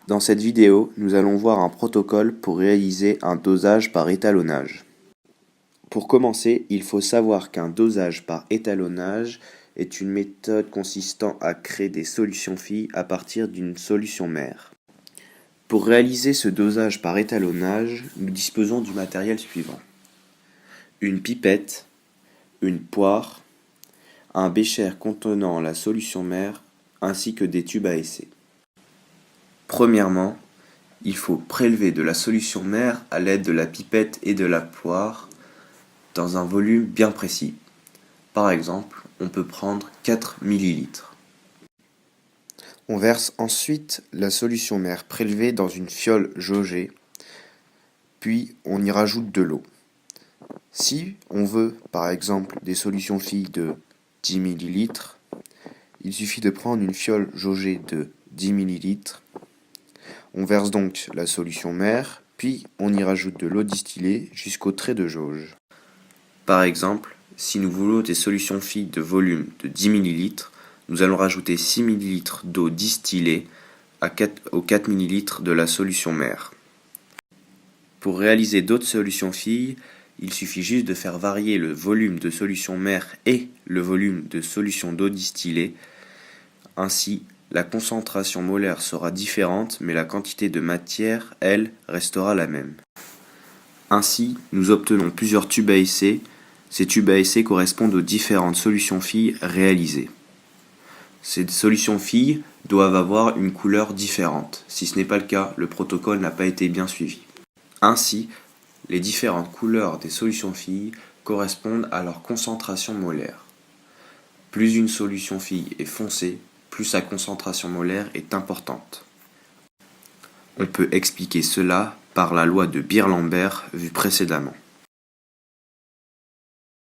Dans cette vidéo, nous allons voir un protocole pour réaliser un dosage par étalonnage. Pour commencer, il faut savoir qu'un dosage par étalonnage est une méthode consistant à créer des solutions filles à partir d'une solution mère. Pour réaliser ce dosage par étalonnage, nous disposons du matériel suivant: une pipette, une poire, un bécher contenant la solution mère ainsi que des tubes à essai. Premièrement, il faut prélever de la solution mère à l'aide de la pipette et de la poire dans un volume bien précis. Par exemple, on peut prendre 4 ml. On verse ensuite la solution mère prélevée dans une fiole jaugée, puis on y rajoute de l'eau. Si on veut, par exemple, des solutions filles de 10 ml, il suffit de prendre une fiole jaugée de 10 ml. On verse donc la solution mère, puis on y rajoute de l'eau distillée jusqu'au trait de jauge. Par exemple, si nous voulons des solutions filles de volume de 10 ml, nous allons rajouter 6 ml d'eau distillée aux 4 ml de la solution mère. Pour réaliser d'autres solutions filles, il suffit juste de faire varier le volume de solution mère et le volume de solution d'eau distillée. Ainsi, la concentration molaire sera différente, mais la quantité de matière, elle, restera la même. Ainsi, nous obtenons plusieurs tubes à essai. Ces tubes à essai correspondent aux différentes solutions filles réalisées. Ces solutions filles doivent avoir une couleur différente. Si ce n'est pas le cas, le protocole n'a pas été bien suivi. Ainsi, les différentes couleurs des solutions filles correspondent à leur concentration molaire. Plus une solution fille est foncée, plus sa concentration molaire est importante. On peut expliquer cela par la loi de Beer-Lambert vue précédemment.